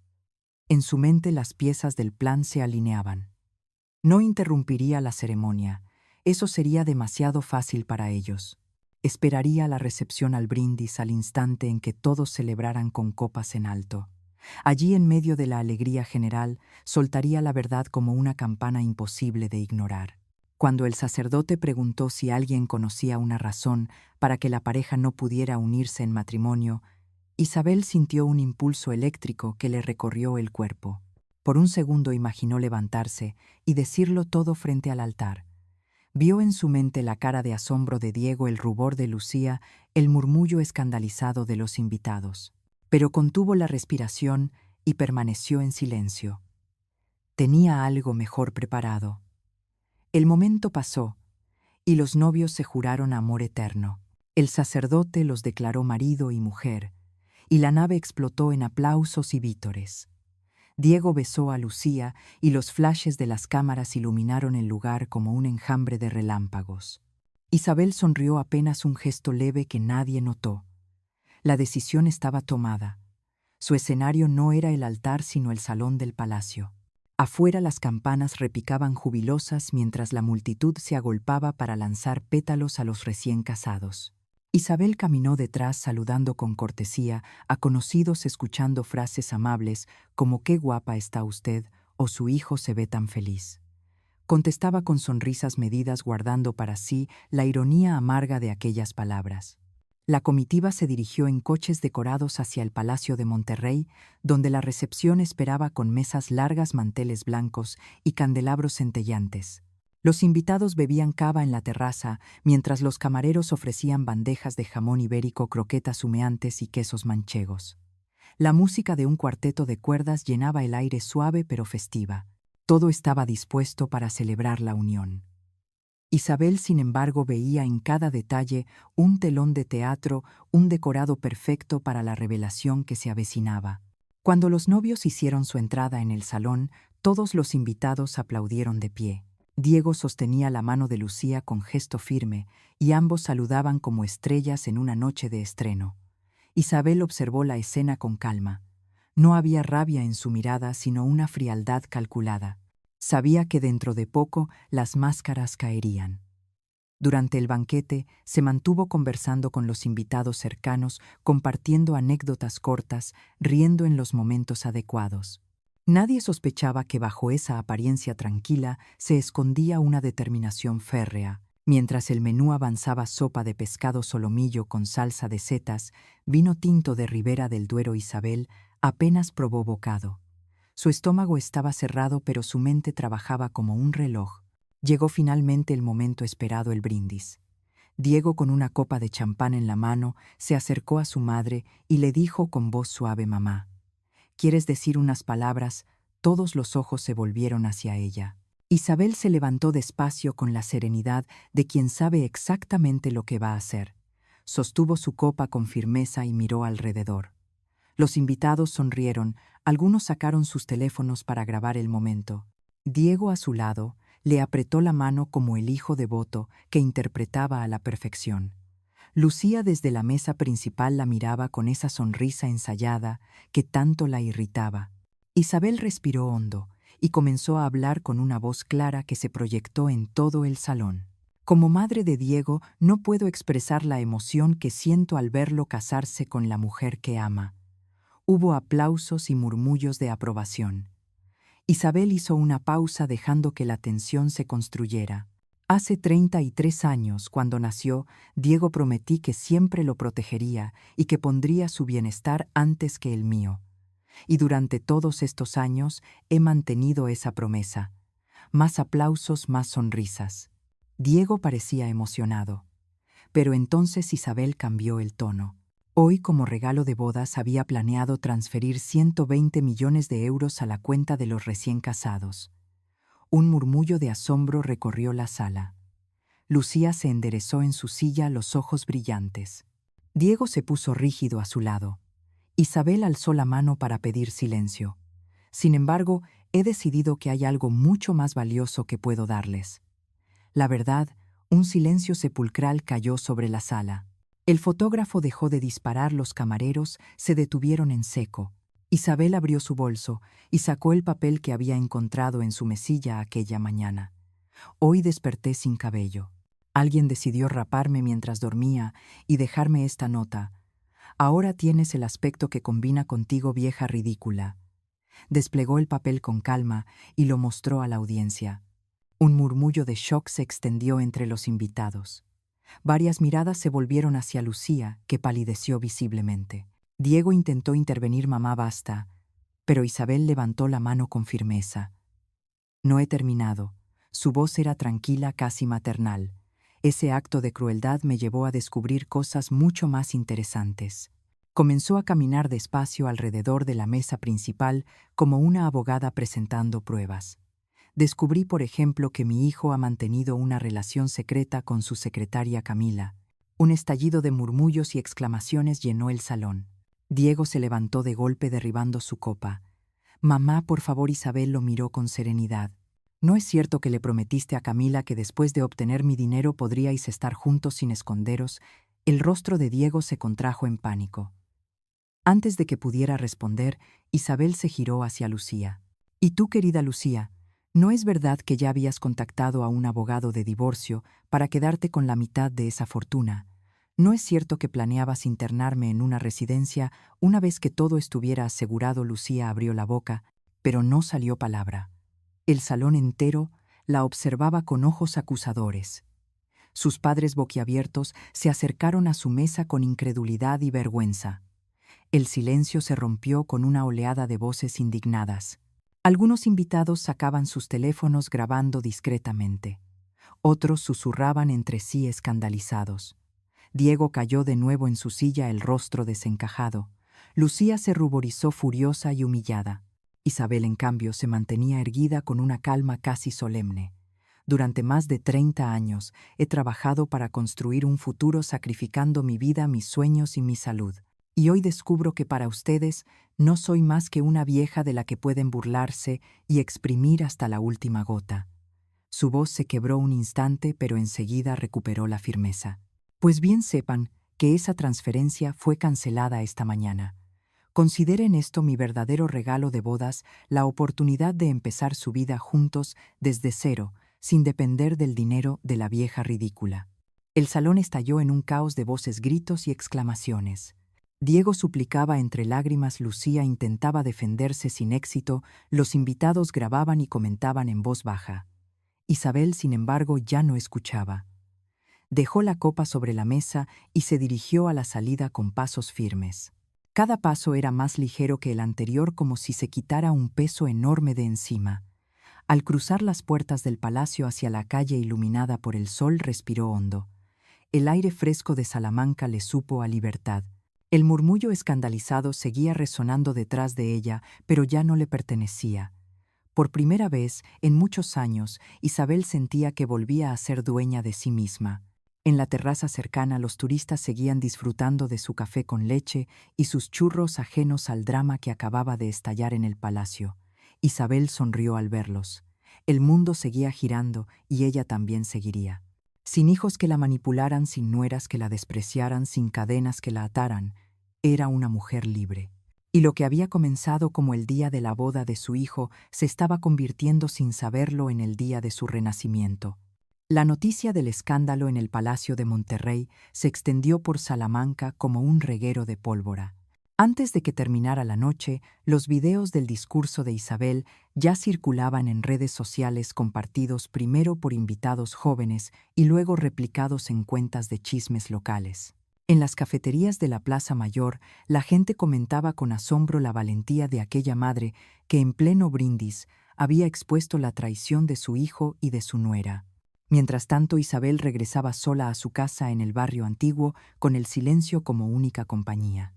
En su mente las piezas del plan se alineaban. No interrumpiría la ceremonia, eso sería demasiado fácil para ellos. Esperaría la recepción, al brindis, al instante en que todos celebraran con copas en alto. Allí, en medio de la alegría general, soltaría la verdad como una campana imposible de ignorar. Cuando el sacerdote preguntó si alguien conocía una razón para que la pareja no pudiera unirse en matrimonio, Isabel sintió un impulso eléctrico que le recorrió el cuerpo. Por un segundo imaginó levantarse y decirlo todo frente al altar. Vio en su mente la cara de asombro de Diego, el rubor de Lucía, el murmullo escandalizado de los invitados. Pero contuvo la respiración y permaneció en silencio. Tenía algo mejor preparado. El momento pasó, y los novios se juraron amor eterno. El sacerdote los declaró marido y mujer, y la nave explotó en aplausos y vítores. Diego besó a Lucía y los flashes de las cámaras iluminaron el lugar como un enjambre de relámpagos. Isabel sonrió, apenas un gesto leve que nadie notó. La decisión estaba tomada. Su escenario no era el altar, sino el salón del palacio. Afuera las campanas repicaban jubilosas mientras la multitud se agolpaba para lanzar pétalos a los recién casados. Isabel caminó detrás, saludando con cortesía a conocidos, escuchando frases amables como «qué guapa está usted» o «su hijo se ve tan feliz». Contestaba con sonrisas medidas, guardando para sí la ironía amarga de aquellas palabras. La comitiva se dirigió en coches decorados hacia el Palacio de Monterrey, donde la recepción esperaba con mesas largas, manteles blancos y candelabros centellantes. Los invitados bebían cava en la terraza, mientras los camareros ofrecían bandejas de jamón ibérico, croquetas humeantes y quesos manchegos. La música de un cuarteto de cuerdas llenaba el aire suave pero festiva. Todo estaba dispuesto para celebrar la unión. Isabel, sin embargo, veía en cada detalle un telón de teatro, un decorado perfecto para la revelación que se avecinaba. Cuando los novios hicieron su entrada en el salón, todos los invitados aplaudieron de pie. Diego sostenía la mano de Lucía con gesto firme, y ambos saludaban como estrellas en una noche de estreno. Isabel observó la escena con calma. No había rabia en su mirada, sino una frialdad calculada. Sabía que dentro de poco las máscaras caerían. Durante el banquete se mantuvo conversando con los invitados cercanos, compartiendo anécdotas cortas, riendo en los momentos adecuados. Nadie sospechaba que bajo esa apariencia tranquila se escondía una determinación férrea. Mientras el menú avanzaba: sopa de pescado solomillo con salsa de setas, vino tinto de Ribera del Duero. Isabel apenas probó bocado. Su estómago estaba cerrado, pero su mente trabajaba como un reloj. Llegó finalmente el momento esperado, el brindis. Diego, con una copa de champán en la mano, se acercó a su madre y le dijo con voz suave: «Mamá, ¿quieres decir unas palabras?». Todos los ojos se volvieron hacia ella. Isabel se levantó despacio, con la serenidad de quien sabe exactamente lo que va a hacer. Sostuvo su copa con firmeza y miró alrededor. Los invitados sonrieron, algunos sacaron sus teléfonos para grabar el momento. Diego, a su lado, le apretó la mano como el hijo devoto que interpretaba a la perfección. Lucía, desde la mesa principal, la miraba con esa sonrisa ensayada que tanto la irritaba. Isabel respiró hondo y comenzó a hablar con una voz clara que se proyectó en todo el salón. «Como madre de Diego, no puedo expresar la emoción que siento al verlo casarse con la mujer que ama». Hubo aplausos y murmullos de aprobación. Isabel hizo una pausa, dejando que la tensión se construyera. «Hace 33 años, cuando nació, Diego, prometí que siempre lo protegería y que pondría su bienestar antes que el mío. Y durante todos estos años he mantenido esa promesa». Más aplausos, más sonrisas. Diego parecía emocionado. Pero entonces Isabel cambió el tono. Hoy, como regalo de bodas, había planeado transferir 120 millones de euros a la cuenta de los recién casados. Un murmullo de asombro recorrió la sala. Lucía se enderezó en su silla, los ojos brillantes. Diego se puso rígido a su lado. Isabel alzó la mano para pedir silencio. «Sin embargo, he decidido que hay algo mucho más valioso que puedo darles». La verdad, un silencio sepulcral cayó sobre la sala. El fotógrafo dejó de disparar, los camareros se detuvieron en seco. Isabel abrió su bolso y sacó el papel que había encontrado en su mesilla aquella mañana. «Hoy desperté sin cabello. Alguien decidió raparme mientras dormía y dejarme esta nota. Ahora tienes el aspecto que combina contigo, vieja ridícula». Desplegó el papel con calma y lo mostró a la audiencia. Un murmullo de shock se extendió entre los invitados. Varias miradas se volvieron hacia Lucía, que palideció visiblemente. Diego intentó intervenir: «Mamá, basta». Pero Isabel levantó la mano con firmeza. «No he terminado». Su voz era tranquila, casi maternal. «Ese acto de crueldad me llevó a descubrir cosas mucho más interesantes». Comenzó a caminar despacio alrededor de la mesa principal, como una abogada presentando pruebas. «Descubrí, por ejemplo, que mi hijo ha mantenido una relación secreta con su secretaria Camila». Un estallido de murmullos y exclamaciones llenó el salón. Diego se levantó de golpe, derribando su copa. «Mamá, por favor». Isabel lo miró con serenidad. «¿No es cierto que le prometiste a Camila que después de obtener mi dinero podríais estar juntos sin esconderos?» El rostro de Diego se contrajo en pánico. Antes de que pudiera responder, Isabel se giró hacia Lucía. «¿Y tú, querida Lucía? ¿No es verdad que ya habías contactado a un abogado de divorcio para quedarte con la mitad de esa fortuna? ¿No es cierto que planeabas internarme en una residencia una vez que todo estuviera asegurado?» Lucía abrió la boca, pero no salió palabra. El salón entero, la observaba con ojos acusadores. Sus padres boquiabiertos se acercaron a su mesa con incredulidad y vergüenza. El silencio se rompió con una oleada de voces indignadas. Algunos invitados sacaban sus teléfonos grabando discretamente. Otros susurraban entre sí escandalizados. Diego cayó de nuevo en su silla, el rostro desencajado. Lucía se ruborizó furiosa y humillada. Isabel, en cambio, se mantenía erguida con una calma casi solemne. Durante más de 30 años he trabajado para construir un futuro sacrificando mi vida, mis sueños y mi salud. Y hoy descubro que para ustedes no soy más que una vieja de la que pueden burlarse y exprimir hasta la última gota. Su voz se quebró un instante, pero enseguida recuperó la firmeza. Pues bien sepan que esa transferencia fue cancelada esta mañana. Consideren esto mi verdadero regalo de bodas, la oportunidad de empezar su vida juntos desde cero, sin depender del dinero de la vieja ridícula. El salón estalló en un caos de voces, gritos y exclamaciones. Diego suplicaba entre lágrimas, Lucía intentaba defenderse sin éxito, los invitados grababan y comentaban en voz baja. Isabel, sin embargo, ya no escuchaba. Dejó la copa sobre la mesa y se dirigió a la salida con pasos firmes. Cada paso era más ligero que el anterior, como si se quitara un peso enorme de encima. Al cruzar las puertas del palacio hacia la calle iluminada por el sol, respiró hondo. El aire fresco de Salamanca le supo a libertad. El murmullo escandalizado seguía resonando detrás de ella, pero ya no le pertenecía. Por primera vez en muchos años, Isabel sentía que volvía a ser dueña de sí misma. En la terraza cercana los turistas seguían disfrutando de su café con leche y sus churros, ajenos al drama que acababa de estallar en el palacio. Isabel sonrió al verlos. El mundo seguía girando y ella también seguiría. Sin hijos que la manipularan, sin nueras que la despreciaran, sin cadenas que la ataran, era una mujer libre. Y lo que había comenzado como el día de la boda de su hijo se estaba convirtiendo sin saberlo en el día de su renacimiento. La noticia del escándalo en el Palacio de Monterrey se extendió por Salamanca como un reguero de pólvora. Antes de que terminara la noche, los videos del discurso de Isabel ya circulaban en redes sociales, compartidos primero por invitados jóvenes y luego replicados en cuentas de chismes locales. En las cafeterías de la Plaza Mayor, la gente comentaba con asombro la valentía de aquella madre que en pleno brindis había expuesto la traición de su hijo y de su nuera. Mientras tanto, Isabel regresaba sola a su casa en el barrio antiguo, con el silencio como única compañía.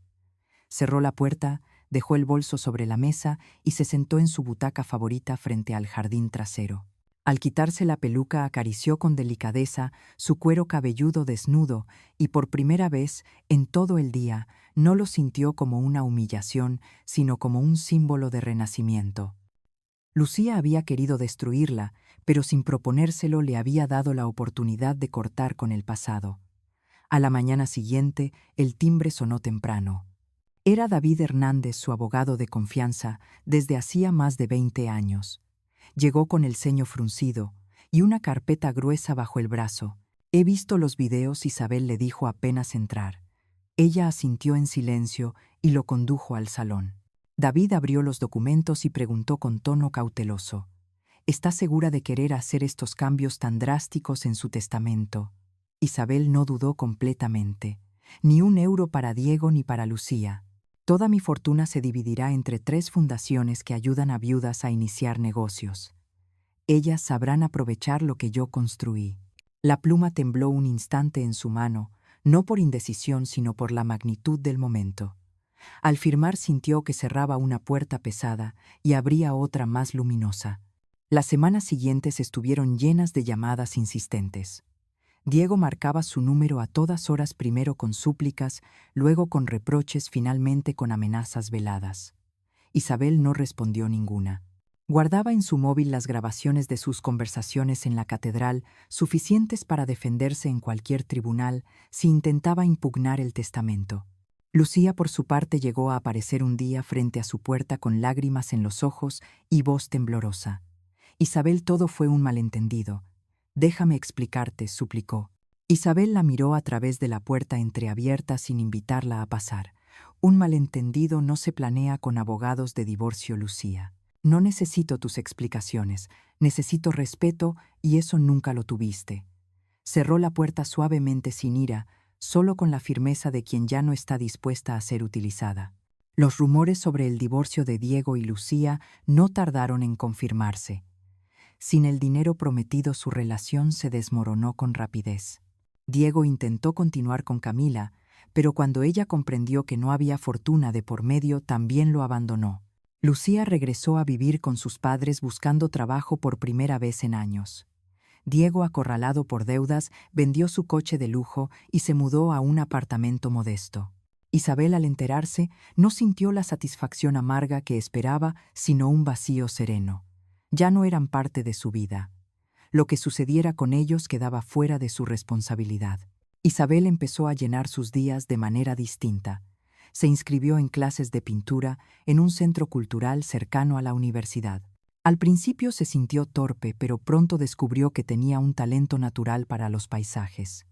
Cerró la puerta, dejó el bolso sobre la mesa y se sentó en su butaca favorita frente al jardín trasero. Al quitarse la peluca, acarició con delicadeza su cuero cabelludo desnudo y por primera vez en todo el día no lo sintió como una humillación, sino como un símbolo de renacimiento. Lucía había querido destruirla, pero sin proponérselo le había dado la oportunidad de cortar con el pasado. A la mañana siguiente, el timbre sonó temprano. Era David Hernández, su abogado de confianza, desde hacía más de 20 años. Llegó con el ceño fruncido y una carpeta gruesa bajo el brazo. «He visto los videos», Isabel le dijo apenas entrar. Ella asintió en silencio y lo condujo al salón. David abrió los documentos y preguntó con tono cauteloso: «¿Está segura de querer hacer estos cambios tan drásticos en su testamento?» Isabel no dudó completamente. «Ni un euro para Diego ni para Lucía. Toda mi fortuna se dividirá entre 3 fundaciones que ayudan a viudas a iniciar negocios. Ellas sabrán aprovechar lo que yo construí». La pluma tembló un instante en su mano, no por indecisión, sino por la magnitud del momento. Al firmar sintió que cerraba una puerta pesada y abría otra más luminosa. Las semanas siguientes estuvieron llenas de llamadas insistentes. Diego marcaba su número a todas horas, primero con súplicas, luego con reproches, finalmente con amenazas veladas. Isabel no respondió ninguna. Guardaba en su móvil las grabaciones de sus conversaciones en la catedral, suficientes para defenderse en cualquier tribunal si intentaba impugnar el testamento. Lucía, por su parte, llegó a aparecer un día frente a su puerta con lágrimas en los ojos y voz temblorosa. «Isabel, todo fue un malentendido. Déjame explicarte», suplicó. Isabel la miró a través de la puerta entreabierta sin invitarla a pasar. «Un malentendido no se planea con abogados de divorcio, Lucía. No necesito tus explicaciones, necesito respeto y eso nunca lo tuviste. Cerró la puerta suavemente sin ira, solo con la firmeza de quien ya no está dispuesta a ser utilizada. Los rumores sobre el divorcio de Diego y Lucía no tardaron en confirmarse. Sin el dinero prometido, su relación se desmoronó con rapidez. Diego intentó continuar con Camila, pero cuando ella comprendió que no había fortuna de por medio, también lo abandonó. Lucía regresó a vivir con sus padres buscando trabajo por primera vez en años. Diego, acorralado por deudas, vendió su coche de lujo y se mudó a un apartamento modesto. Isabel, al enterarse, no sintió la satisfacción amarga que esperaba, sino un vacío sereno. Ya no eran parte de su vida. Lo que sucediera con ellos quedaba fuera de su responsabilidad. Isabel empezó a llenar sus días de manera distinta. Se inscribió en clases de pintura en un centro cultural cercano a la universidad. Al principio se sintió torpe, pero pronto descubrió que tenía un talento natural para los paisajes.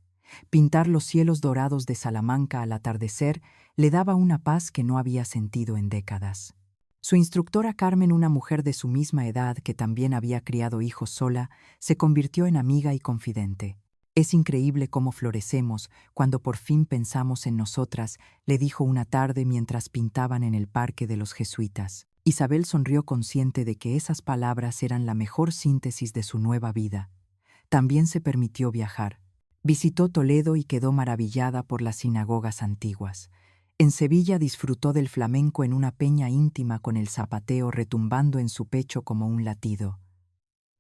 Pintar los cielos dorados de Salamanca al atardecer le daba una paz que no había sentido en décadas. Su instructora Carmen, una mujer de su misma edad que también había criado hijos sola, se convirtió en amiga y confidente. «Es increíble cómo florecemos cuando por fin pensamos en nosotras», le dijo una tarde mientras pintaban en el parque de los jesuitas. Isabel sonrió, consciente de que esas palabras eran la mejor síntesis de su nueva vida. También se permitió viajar. Visitó Toledo y quedó maravillada por las sinagogas antiguas. En Sevilla disfrutó del flamenco en una peña íntima con el zapateo retumbando en su pecho como un latido.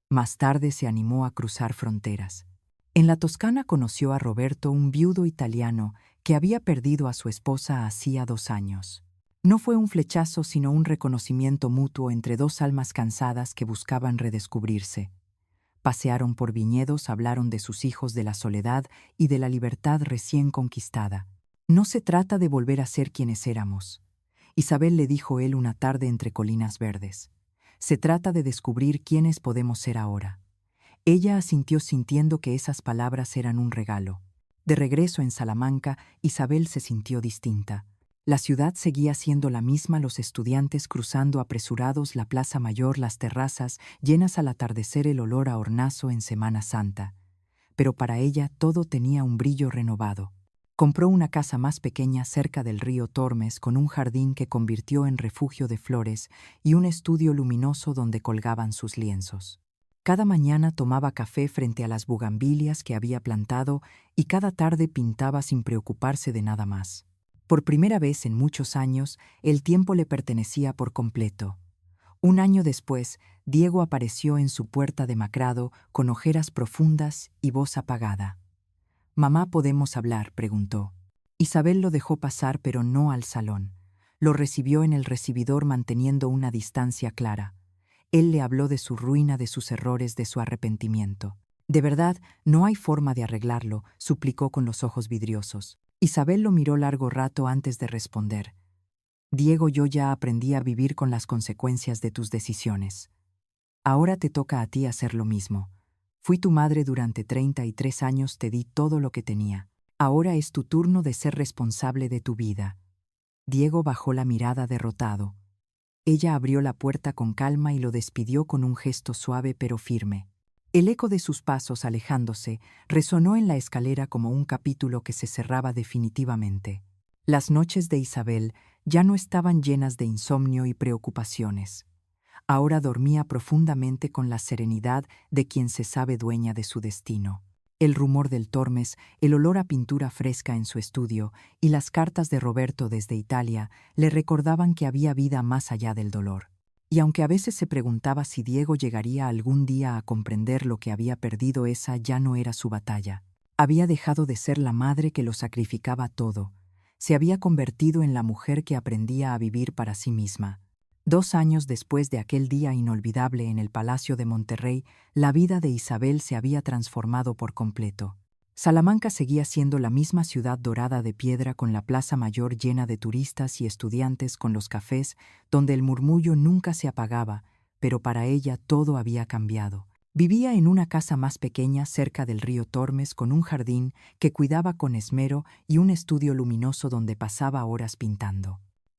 Más tarde se animó a cruzar fronteras. En la Toscana conoció a Roberto, un viudo italiano que había perdido a su esposa hacía 2 años. No fue un flechazo, sino un reconocimiento mutuo entre dos almas cansadas que buscaban redescubrirse. Pasearon por viñedos, hablaron de sus hijos, de la soledad y de la libertad recién conquistada. «No se trata de volver a ser quienes éramos», Isabel le dijo él una tarde entre colinas verdes. «Se trata de descubrir quiénes podemos ser ahora». Ella asintió, sintiendo que esas palabras eran un regalo. De regreso en Salamanca, Isabel se sintió distinta. La ciudad seguía siendo la misma, los estudiantes cruzando apresurados la Plaza Mayor, las terrazas llenas al atardecer, el olor a hornazo en Semana Santa. Pero para ella todo tenía un brillo renovado. Compró una casa más pequeña cerca del río Tormes, con un jardín que convirtió en refugio de flores y un estudio luminoso donde colgaban sus lienzos. Cada mañana tomaba café frente a las bugambilias que había plantado y cada tarde pintaba sin preocuparse de nada más. Por primera vez en muchos años, el tiempo le pertenecía por completo. Un año después, Diego apareció en su puerta demacrado, con ojeras profundas y voz apagada. «Mamá, ¿podemos hablar?», preguntó. Isabel lo dejó pasar, pero no al salón. Lo recibió en el recibidor manteniendo una distancia clara. Él le habló de su ruina, de sus errores, de su arrepentimiento. «De verdad, no hay forma de arreglarlo», suplicó con los ojos vidriosos. Isabel lo miró largo rato antes de responder. «Diego, yo ya aprendí a vivir con las consecuencias de tus decisiones. Ahora te toca a ti hacer lo mismo. Fui tu madre durante 33 años, te di todo lo que tenía. Ahora es tu turno de ser responsable de tu vida». Diego bajó la mirada derrotado. Ella abrió la puerta con calma y lo despidió con un gesto suave pero firme. El eco de sus pasos alejándose resonó en la escalera como un capítulo que se cerraba definitivamente. Las noches de Isabel ya no estaban llenas de insomnio y preocupaciones. Ahora dormía profundamente, con la serenidad de quien se sabe dueña de su destino. El rumor del Tormes, el olor a pintura fresca en su estudio y las cartas de Roberto desde Italia le recordaban que había vida más allá del dolor. Y aunque a veces se preguntaba si Diego llegaría algún día a comprender lo que había perdido, esa ya no era su batalla. Había dejado de ser la madre que lo sacrificaba todo. Se había convertido en la mujer que aprendía a vivir para sí misma. 2 años después de aquel día inolvidable en el Palacio de Monterrey, la vida de Isabel se había transformado por completo. Salamanca seguía siendo la misma ciudad dorada de piedra, con la Plaza Mayor llena de turistas y estudiantes, con los cafés donde el murmullo nunca se apagaba, pero para ella todo había cambiado. Vivía en una casa más pequeña cerca del río Tormes, con un jardín que cuidaba con esmero y un estudio luminoso donde pasaba horas pintando.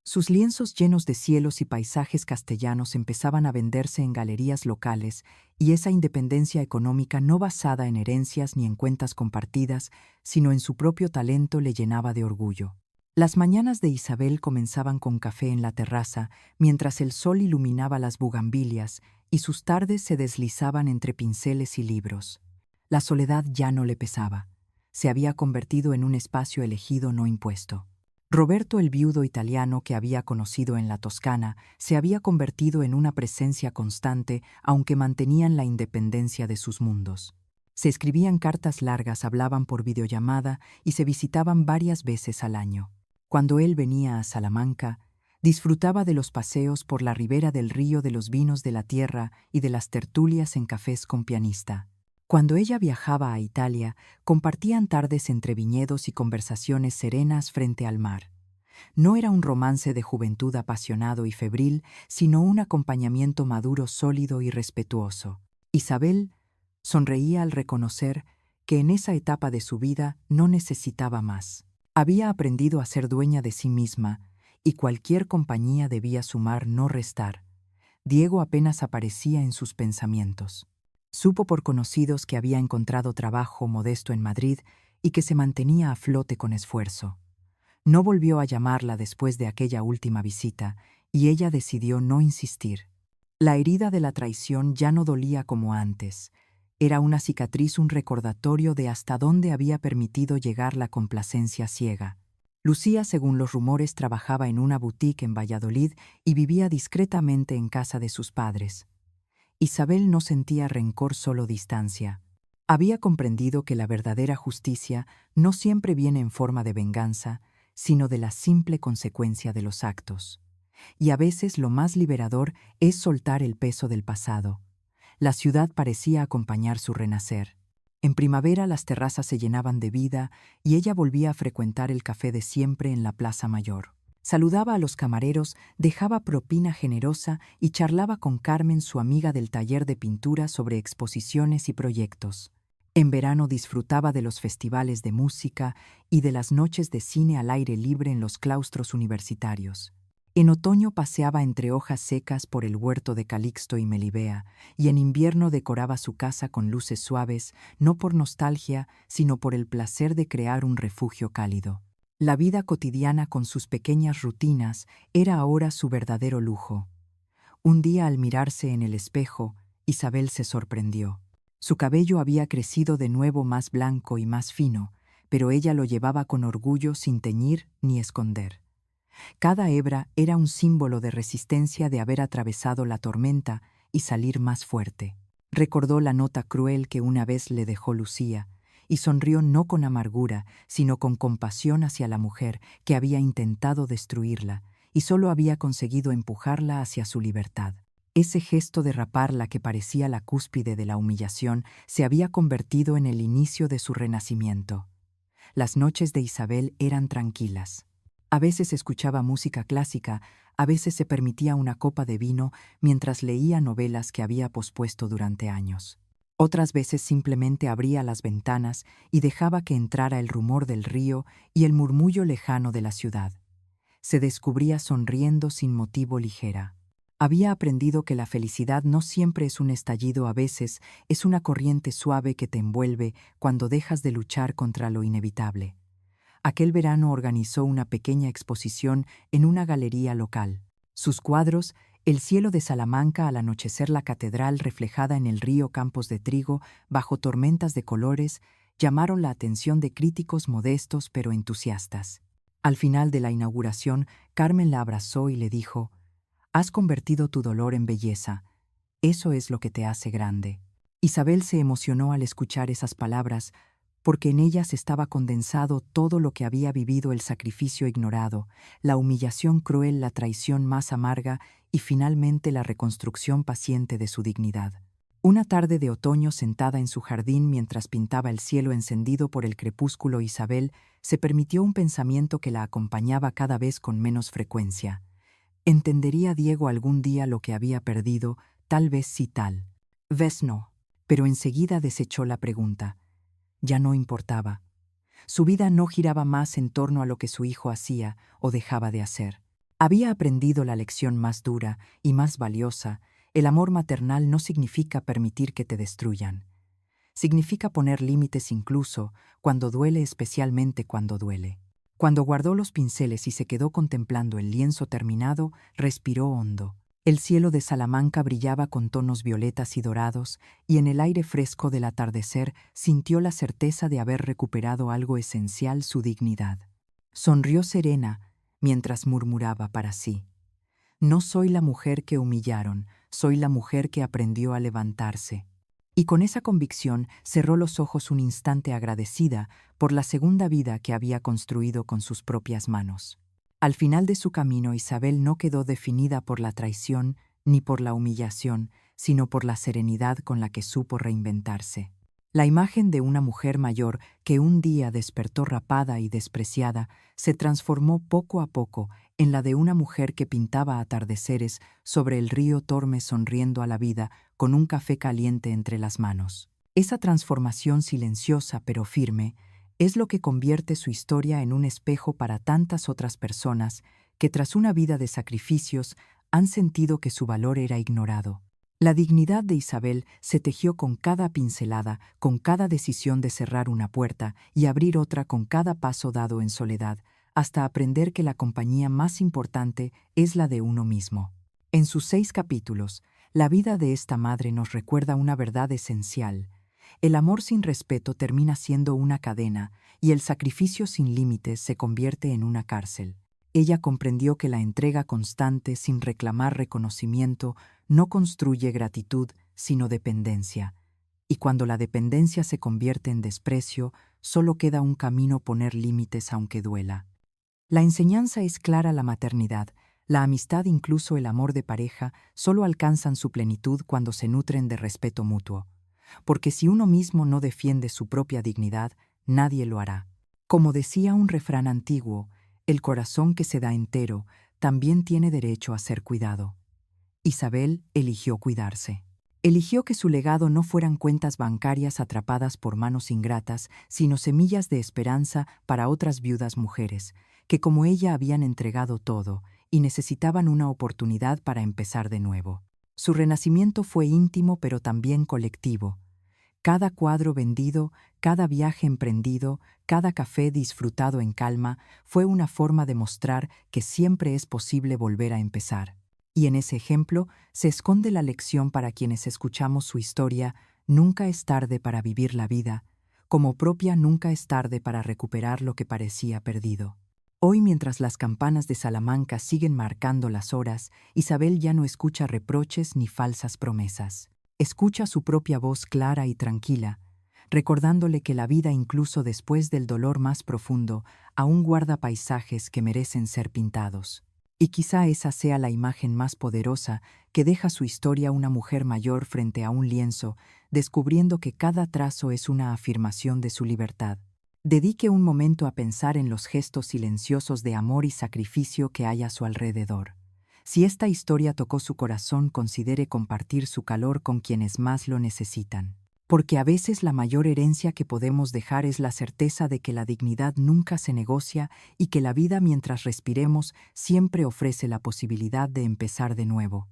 Sus lienzos llenos de cielos y paisajes castellanos empezaban a venderse en galerías locales, y esa independencia económica no basada en herencias ni en cuentas compartidas, sino en su propio talento le llenaba de orgullo. Las mañanas de Isabel comenzaban con café en la terraza, mientras el sol iluminaba las bugambilias, y sus tardes se deslizaban entre pinceles y libros. La soledad ya no le pesaba. Se había convertido en un espacio elegido, no impuesto. Roberto, el viudo italiano que había conocido en la Toscana, se había convertido en una presencia constante, aunque mantenían la independencia de sus mundos. Se escribían cartas largas, hablaban por videollamada y se visitaban varias veces al año. Cuando él venía a Salamanca, disfrutaba de los paseos por la ribera del río, de los vinos de la tierra y de las tertulias en cafés con pianista. Cuando ella viajaba a Italia, compartían tardes entre viñedos y conversaciones serenas frente al mar. No era un romance de juventud apasionado y febril, sino un acompañamiento maduro, sólido y respetuoso. Isabel sonreía al reconocer que en esa etapa de su vida no necesitaba más. Había aprendido a ser dueña de sí misma, y cualquier compañía debía sumar, no restar. Diego apenas aparecía en sus pensamientos. Supo por conocidos que había encontrado trabajo modesto en Madrid y que se mantenía a flote con esfuerzo. No volvió a llamarla después de aquella última visita, y ella decidió no insistir. La herida de la traición ya no dolía como antes. Era una cicatriz, un recordatorio de hasta dónde había permitido llegar la complacencia ciega. Lucía, según los rumores, trabajaba en una boutique en Valladolid y vivía discretamente en casa de sus padres. Isabel no sentía rencor, solo distancia. Había comprendido que la verdadera justicia no siempre viene en forma de venganza, sino de la simple consecuencia de los actos. Y a veces lo más liberador es soltar el peso del pasado. La ciudad parecía acompañar su renacer. En primavera las terrazas se llenaban de vida y ella volvía a frecuentar el café de siempre en la Plaza Mayor. Saludaba a los camareros, dejaba propina generosa y charlaba con Carmen, su amiga del taller de pintura, sobre exposiciones y proyectos. En verano disfrutaba de los festivales de música y de las noches de cine al aire libre en los claustros universitarios. En otoño paseaba entre hojas secas por el huerto de Calixto y Melibea, y en invierno decoraba su casa con luces suaves, no por nostalgia, sino por el placer de crear un refugio cálido. La vida cotidiana con sus pequeñas rutinas era ahora su verdadero lujo. Un día, al mirarse en el espejo, Isabel se sorprendió. Su cabello había crecido de nuevo, más blanco y más fino, pero ella lo llevaba con orgullo, sin teñir ni esconder. Cada hebra era un símbolo de resistencia, de haber atravesado la tormenta y salir más fuerte. Recordó la nota cruel que una vez le dejó Lucía, y sonrió, no con amargura, sino con compasión hacia la mujer que había intentado destruirla y solo había conseguido empujarla hacia su libertad. Ese gesto de raparla, que parecía la cúspide de la humillación, se había convertido en el inicio de su renacimiento. Las noches de Isabel eran tranquilas. A veces escuchaba música clásica, a veces se permitía una copa de vino mientras leía novelas que había pospuesto durante años. Otras veces simplemente abría las ventanas y dejaba que entrara el rumor del río y el murmullo lejano de la ciudad. Se descubría sonriendo sin motivo, ligera. Había aprendido que la felicidad no siempre es un estallido, a veces es una corriente suave que te envuelve cuando dejas de luchar contra lo inevitable. Aquel verano organizó una pequeña exposición en una galería local. Sus cuadros, el cielo de Salamanca al anochecer, la catedral reflejada en el río, campos de trigo bajo tormentas de colores, llamaron la atención de críticos modestos pero entusiastas. Al final de la inauguración, Carmen la abrazó y le dijo: «Has convertido tu dolor en belleza. Eso es lo que te hace grande». Isabel se emocionó al escuchar esas palabras, porque en ellas estaba condensado todo lo que había vivido: el sacrificio ignorado, la humillación cruel, la traición más amarga y finalmente la reconstrucción paciente de su dignidad. Una tarde de otoño, sentada en su jardín mientras pintaba el cielo encendido por el crepúsculo, Isabel se permitió un pensamiento que la acompañaba cada vez con menos frecuencia. ¿Entendería Diego algún día lo que había perdido? Tal vez sí, tal vez no. Pero enseguida desechó la pregunta. Ya no importaba. Su vida no giraba más en torno a lo que su hijo hacía o dejaba de hacer. Había aprendido la lección más dura y más valiosa: el amor maternal no significa permitir que te destruyan. Significa poner límites incluso cuando duele, especialmente cuando duele. Cuando guardó los pinceles y se quedó contemplando el lienzo terminado, respiró hondo. El cielo de Salamanca brillaba con tonos violetas y dorados, y en el aire fresco del atardecer sintió la certeza de haber recuperado algo esencial: su dignidad. Sonrió serena mientras murmuraba para sí: no soy la mujer que humillaron, soy la mujer que aprendió a levantarse. Y con esa convicción cerró los ojos un instante, agradecida por la segunda vida que había construido con sus propias manos. Al final de su camino, Isabel no quedó definida por la traición ni por la humillación, sino por la serenidad con la que supo reinventarse. La imagen de una mujer mayor que un día despertó rapada y despreciada se transformó poco a poco en la de una mujer que pintaba atardeceres sobre el río Tormes, sonriendo a la vida con un café caliente entre las manos. Esa transformación silenciosa pero firme es lo que convierte su historia en un espejo para tantas otras personas que, tras una vida de sacrificios, han sentido que su valor era ignorado. La dignidad de Isabel se tejió con cada pincelada, con cada decisión de cerrar una puerta y abrir otra, con cada paso dado en soledad, hasta aprender que la compañía más importante es la de uno mismo. En sus 6 capítulos, la vida de esta madre nos recuerda una verdad esencial: el amor sin respeto termina siendo una cadena, y el sacrificio sin límites se convierte en una cárcel. Ella comprendió que la entrega constante, sin reclamar reconocimiento, no construye gratitud, sino dependencia. Y cuando la dependencia se convierte en desprecio, solo queda un camino: poner límites aunque duela. La enseñanza es clara: la maternidad, la amistad, incluso el amor de pareja, solo alcanzan su plenitud cuando se nutren de respeto mutuo. Porque si uno mismo no defiende su propia dignidad, nadie lo hará. Como decía un refrán antiguo, el corazón que se da entero también tiene derecho a ser cuidado. Isabel eligió cuidarse. Eligió que su legado no fueran cuentas bancarias atrapadas por manos ingratas, sino semillas de esperanza para otras viudas mujeres, que como ella habían entregado todo y necesitaban una oportunidad para empezar de nuevo. Su renacimiento fue íntimo pero también colectivo. Cada cuadro vendido, cada viaje emprendido, cada café disfrutado en calma fue una forma de mostrar que siempre es posible volver a empezar. Y en ese ejemplo se esconde la lección para quienes escuchamos su historia: nunca es tarde para vivir la vida, como propia nunca es tarde para recuperar lo que parecía perdido. Hoy, mientras las campanas de Salamanca siguen marcando las horas, Isabel ya no escucha reproches ni falsas promesas. Escucha su propia voz clara y tranquila, recordándole que la vida, incluso después del dolor más profundo, aún guarda paisajes que merecen ser pintados. Y quizá esa sea la imagen más poderosa que deja su historia: una mujer mayor frente a un lienzo, descubriendo que cada trazo es una afirmación de su libertad. Dedique un momento a pensar en los gestos silenciosos de amor y sacrificio que hay a su alrededor. Si esta historia tocó su corazón, considere compartir su calor con quienes más lo necesitan. Porque a veces la mayor herencia que podemos dejar es la certeza de que la dignidad nunca se negocia y que la vida, mientras respiremos, siempre ofrece la posibilidad de empezar de nuevo.